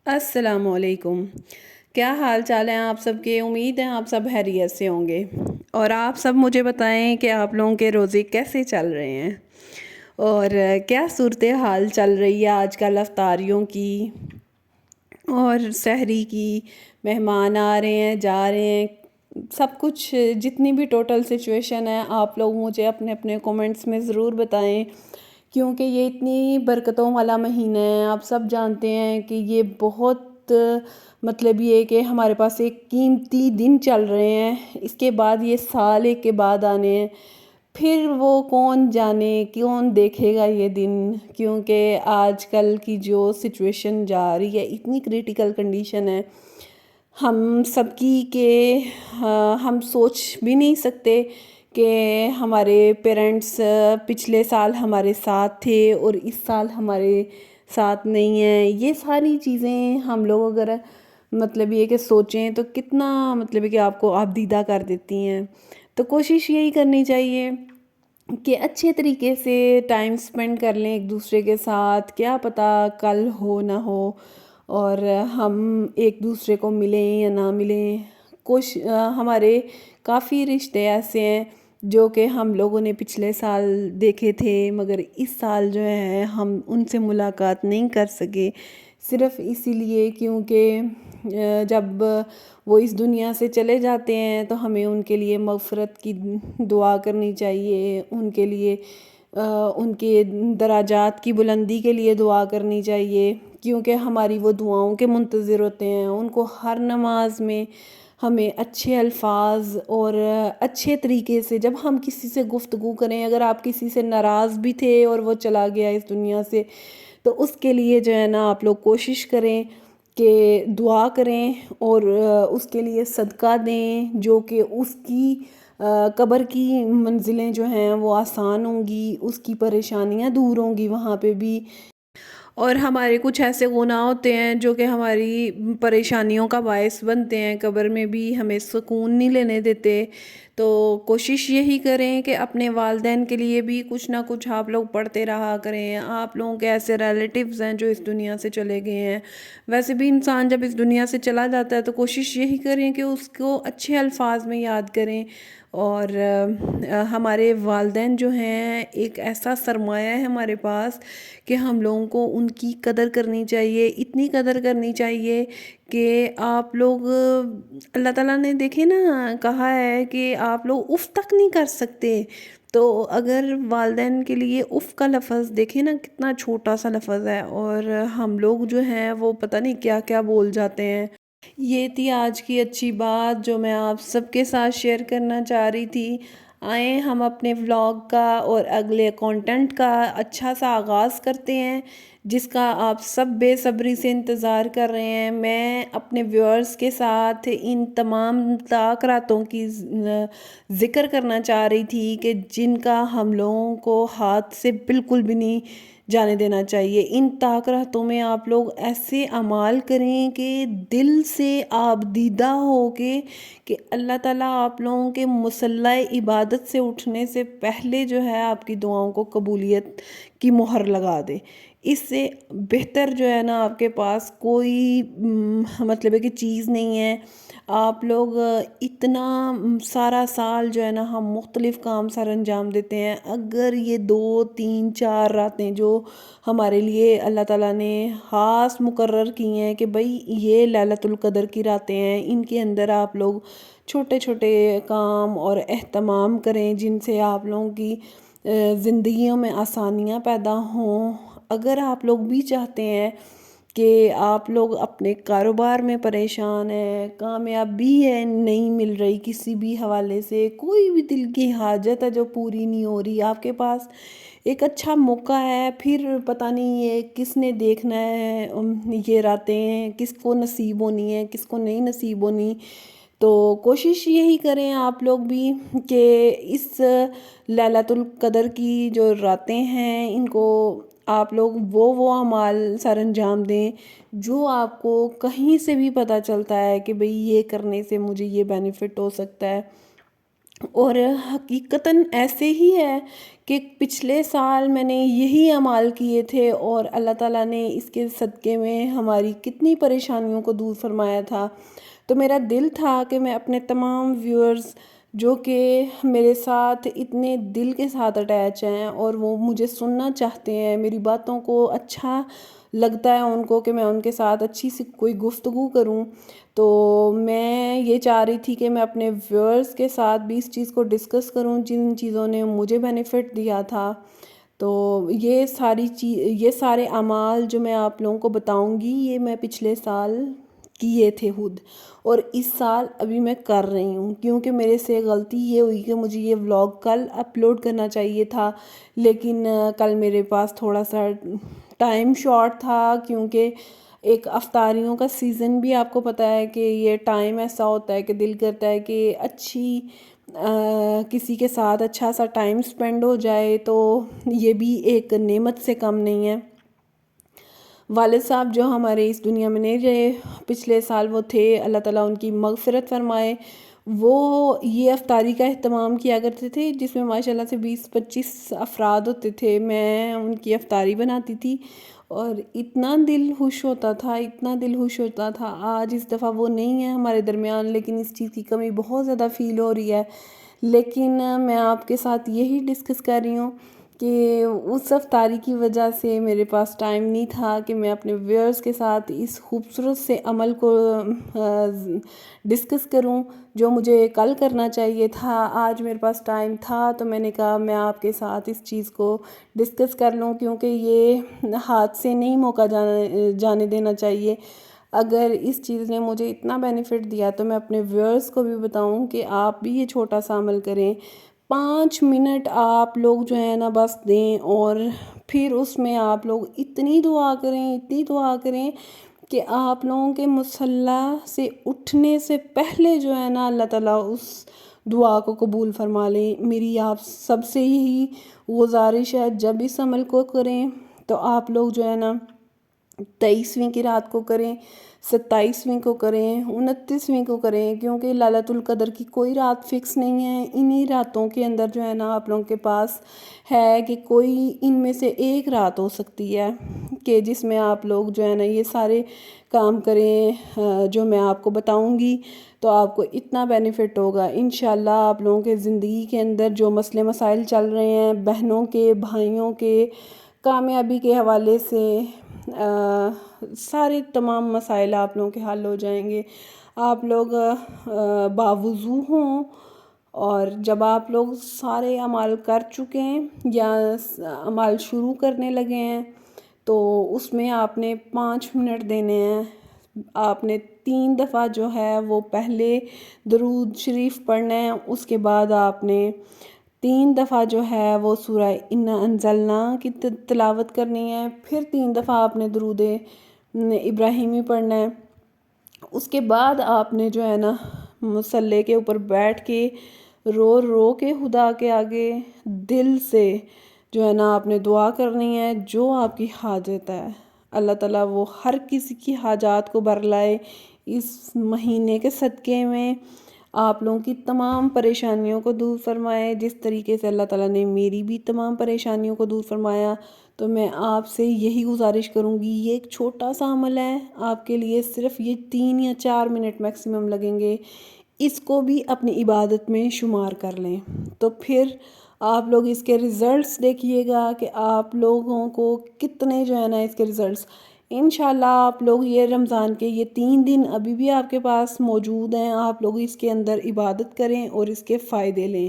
السلام علیکم۔ کیا حال چال ہیں آپ سب کے؟ امید ہے آپ سب خیریت سے ہوں گے۔ اور آپ سب مجھے بتائیں کہ آپ لوگوں کے روزے کیسے چل رہے ہیں اور کیا صورتحال چل رہی ہے آج کل افطاریوں کی اور سحری کی۔ مہمان آ رہے ہیں، جا رہے ہیں، سب کچھ جتنی بھی ٹوٹل سچویشن ہے آپ لوگ مجھے اپنے اپنے کومنٹس میں ضرور بتائیں، کیونکہ یہ اتنی برکتوں والا مہینہ ہے۔ آپ سب جانتے ہیں کہ یہ بہت مطلب یہ کہ ہمارے پاس ایک قیمتی دن چل رہے ہیں، اس کے بعد یہ سال ایک کے بعد آنے ہیں، پھر وہ کون جانے کون دیکھے گا یہ دن، کیونکہ آج کل کی جو سچویشن جا رہی ہے اتنی کریٹیکل کنڈیشن ہے ہم سب کی کہ ہم سوچ بھی نہیں سکتے کہ ہمارے پیرنٹس پچھلے سال ہمارے ساتھ تھے اور اس سال ہمارے ساتھ نہیں ہیں۔ یہ ساری چیزیں ہم لوگ اگر مطلب یہ کہ سوچیں تو کتنا مطلب کہ آپ کو آپ دیدہ کر دیتی ہیں۔ تو کوشش یہی کرنی چاہیے کہ اچھے طریقے سے ٹائم سپینڈ کر لیں ایک دوسرے کے ساتھ، کیا پتہ کل ہو نہ ہو اور ہم ایک دوسرے کو ملیں یا نہ ملیں۔ ہمارے کافی رشتے ایسے ہیں جو کہ ہم لوگوں نے پچھلے سال دیکھے تھے مگر اس سال جو ہے ہم ان سے ملاقات نہیں کر سکے، صرف اسی لیے کیونکہ جب وہ اس دنیا سے چلے جاتے ہیں تو ہمیں ان کے لیے مغفرت کی دعا کرنی چاہیے، ان کے لیے ان کے درجات کی بلندی کے لیے دعا کرنی چاہیے، کیونکہ ہماری وہ دعاؤں کے منتظر ہوتے ہیں۔ ان کو ہر نماز میں ہمیں اچھے الفاظ اور اچھے طریقے سے جب ہم کسی سے گفتگو کریں، اگر آپ کسی سے ناراض بھی تھے اور وہ چلا گیا اس دنیا سے تو اس کے لیے جو ہے نا آپ لوگ کوشش کریں کہ دعا کریں اور اس کے لیے صدقہ دیں، جو کہ اس کی قبر کی منزلیں جو ہیں وہ آسان ہوں گی، اس کی پریشانیاں دور ہوں گی وہاں پہ بھی۔ اور ہمارے کچھ ایسے گناہ ہوتے ہیں جو کہ ہماری پریشانیوں کا باعث بنتے ہیں، قبر میں بھی ہمیں سکون نہیں لینے دیتے۔ تو کوشش یہی کریں کہ اپنے والدین کے لیے بھی کچھ نہ کچھ آپ لوگ پڑھتے رہا کریں۔ آپ لوگوں کے ایسے ریلیٹیوز ہیں جو اس دنیا سے چلے گئے ہیں، ویسے بھی انسان جب اس دنیا سے چلا جاتا ہے تو کوشش یہی کریں کہ اس کو اچھے الفاظ میں یاد کریں۔ اور ہمارے والدین جو ہیں ایک ایسا سرمایہ ہے ہمارے پاس کہ ہم لوگوں کو ان کی قدر کرنی چاہیے، اتنی قدر کرنی چاہیے کہ آپ لوگ اللہ تعالیٰ نے دیکھے نا کہا ہے کہ آپ لوگ اف تک نہیں کر سکتے، تو اگر والدین کے لیے اف کا لفظ دیکھیں نا کتنا چھوٹا سا لفظ ہے، اور ہم لوگ جو ہیں وہ پتہ نہیں کیا کیا بول جاتے ہیں۔ یہ تھی آج کی اچھی بات جو میں آپ سب کے ساتھ شیئر کرنا چاہ رہی تھی۔ آئیں ہم اپنے ولاگ کا اور اگلے کانٹینٹ کا اچھا سا آغاز کرتے ہیں، جس کا آپ سب بے صبری سے انتظار کر رہے ہیں۔ میں اپنے ویورز کے ساتھ ان تمام تاثراتوں کی ذکر کرنا چاہ رہی تھی کہ جن کا ہم لوگوں کو ہاتھ سے بالکل بھی نہیں جانے دینا چاہیے۔ ان تاثراتوں میں آپ لوگ ایسے اعمال کریں کہ دل سے آپ دیدہ ہو کے کہ اللہ تعالیٰ آپ لوگوں کے مصلی عبادت سے اٹھنے سے پہلے جو ہے آپ کی دعاؤں کو قبولیت کی مہر لگا دے۔ اس سے بہتر جو ہے نا آپ کے پاس کوئی مطلب ہے کہ چیز نہیں ہے۔ آپ لوگ اتنا سارا سال جو ہے نا ہم مختلف کام سر انجام دیتے ہیں، اگر یہ 2 3 4 راتیں جو ہمارے لیے اللہ تعالیٰ نے خاص مقرر کی ہیں کہ بھئی یہ لیلۃ القدر کی راتیں ہیں، ان کے اندر آپ لوگ چھوٹے چھوٹے کام اور اہتمام کریں جن سے آپ لوگوں کی زندگیوں میں آسانیاں پیدا ہوں۔ اگر آپ لوگ بھی چاہتے ہیں کہ آپ لوگ اپنے کاروبار میں پریشان ہیں، کامیابی ہے نہیں مل رہی کسی بھی حوالے سے، کوئی بھی دل کی حاجت ہے جو پوری نہیں ہو رہی، آپ کے پاس ایک اچھا موقع ہے، پھر پتہ نہیں یہ کس نے دیکھنا ہے یہ راتیں، کس کو نصیب ہونی ہے کس کو نہیں نصیب ہونی۔ تو کوشش یہی کریں آپ لوگ بھی کہ اس لیلۃ القدر کی جو راتیں ہیں ان کو آپ لوگ وہ اعمال سر انجام دیں جو آپ کو کہیں سے بھی پتہ چلتا ہے کہ بھئی یہ کرنے سے مجھے یہ بینیفٹ ہو سکتا ہے۔ اور حقیقتاً ایسے ہی ہے کہ پچھلے سال میں نے یہی اعمال کیے تھے اور اللہ تعالیٰ نے اس کے صدقے میں ہماری کتنی پریشانیوں کو دور فرمایا تھا۔ تو میرا دل تھا کہ میں اپنے تمام ویورز جو کہ میرے ساتھ اتنے دل کے ساتھ اٹیچ ہیں اور وہ مجھے سننا چاہتے ہیں، میری باتوں کو اچھا لگتا ہے ان کو کہ میں ان کے ساتھ اچھی سی کوئی گفتگو کروں، تو میں یہ چاہ رہی تھی کہ میں اپنے ویورز کے ساتھ بھی اس چیز کو ڈسکس کروں جن چیزوں نے مجھے بینیفٹ دیا تھا۔ تو یہ سارے اعمال جو میں آپ لوگوں کو بتاؤں گی، یہ میں پچھلے سال کیے تھے خود، اور اس سال ابھی میں کر رہی ہوں، کیونکہ میرے سے غلطی یہ ہوئی کہ مجھے یہ ولاگ کل اپلوڈ کرنا چاہیے تھا، لیکن کل میرے پاس تھوڑا سا ٹائم شارٹ تھا، کیونکہ ایک افطاریوں کا سیزن بھی آپ کو پتہ ہے کہ یہ ٹائم ایسا ہوتا ہے کہ دل کرتا ہے کہ اچھی کسی کے ساتھ اچھا سا ٹائم سپینڈ ہو جائے، تو یہ بھی ایک نعمت سے کم نہیں ہے۔ والد صاحب جو ہمارے اس دنیا میں نہیں رہے، پچھلے سال وہ تھے، اللہ تعالیٰ ان کی مغفرت فرمائے، وہ یہ افطاری کا اہتمام کیا کرتے تھے جس میں ماشاءاللہ سے 20-25 افراد ہوتے تھے، میں ان کی افطاری بناتی تھی اور اتنا دل خوش ہوتا تھا، اتنا دل خوش ہوتا تھا۔ آج اس دفعہ وہ نہیں ہے ہمارے درمیان، لیکن اس چیز کی کمی بہت زیادہ فیل ہو رہی ہے، لیکن میں آپ کے ساتھ یہی ڈسکس کر رہی ہوں کہ اس افطاری کی وجہ سے میرے پاس ٹائم نہیں تھا کہ میں اپنے ویورز کے ساتھ اس خوبصورت سے عمل کو ڈسکس کروں جو مجھے کل کرنا چاہیے تھا۔ آج میرے پاس ٹائم تھا تو میں نے کہا میں آپ کے ساتھ اس چیز کو ڈسکس کر لوں، کیونکہ یہ ہاتھ سے نہیں موقع جانے دینا چاہیے۔ اگر اس چیز نے مجھے اتنا بینیفٹ دیا تو میں اپنے ویورز کو بھی بتاؤں کہ آپ بھی یہ چھوٹا سا عمل کریں۔ 5 منٹ آپ لوگ جو ہے نا بس دیں، اور پھر اس میں آپ لوگ اتنی دعا کریں کہ آپ لوگوں کے مصلی سے اٹھنے سے پہلے جو ہے نا اللہ تعالیٰ اس دعا کو قبول فرما لیں۔ میری آپ سب سے یہی گزارش ہے، جب اس عمل کو کریں تو آپ لوگ جو ہے نا 23ویں کی رات کو کریں، 27ویں کو کریں، 29ویں کو کریں، کیونکہ لیلۃ القدر کی کوئی رات فکس نہیں ہے۔ انہی راتوں کے اندر جو ہے نا آپ لوگوں کے پاس ہے کہ کوئی ان میں سے ایک رات ہو سکتی ہے کہ جس میں آپ لوگ جو ہے نا یہ سارے کام کریں جو میں آپ کو بتاؤں گی، تو آپ کو اتنا بینیفٹ ہوگا انشاءاللہ۔ آپ لوگوں کے زندگی کے اندر جو مسئلے مسائل چل رہے ہیں، بہنوں کے، بھائیوں کے، کامیابی کے حوالے سے، سارے تمام مسائل آپ لوگوں کے حل ہو جائیں گے۔ آپ لوگ باوضو ہوں، اور جب آپ لوگ سارے اعمال کر چکے ہیں یا اعمال شروع کرنے لگے ہیں تو اس میں آپ نے 5 منٹ دینے ہیں۔ آپ نے 3 دفعہ جو ہے وہ پہلے درود شریف پڑھنا ہے، اس کے بعد آپ نے 3 دفعہ جو ہے وہ سورہ انا انزلنا کی تلاوت کرنی ہے، پھر 3 دفعہ آپ نے درود ابراہیمی پڑھنا ہے۔ اس کے بعد آپ نے جو ہے نا مصلی کے اوپر بیٹھ کے رو رو کے خدا کے آگے دل سے جو ہے نا آپ نے دعا کرنی ہے، جو آپ کی حاجت ہے اللہ تعالیٰ وہ ہر کسی کی حاجات کو برلائے۔ اس مہینے کے صدقے میں آپ لوگوں کی تمام پریشانیوں کو دور فرمائے، جس طریقے سے اللہ تعالیٰ نے میری بھی تمام پریشانیوں کو دور فرمایا۔ تو میں آپ سے یہی گزارش کروں گی، یہ ایک چھوٹا سا عمل ہے آپ کے لیے، صرف یہ 3 یا 4 منٹ میکسیمم لگیں گے، اس کو بھی اپنی عبادت میں شمار کر لیں، تو پھر آپ لوگ اس کے ریزلٹس دیکھیے گا کہ آپ لوگوں کو کتنے جو ہے نا اس کے ریزلٹس انشاءاللہ۔ آپ لوگ یہ رمضان کے یہ 3 دن ابھی بھی آپ کے پاس موجود ہیں، آپ لوگ اس کے اندر عبادت کریں اور اس کے فائدے لیں۔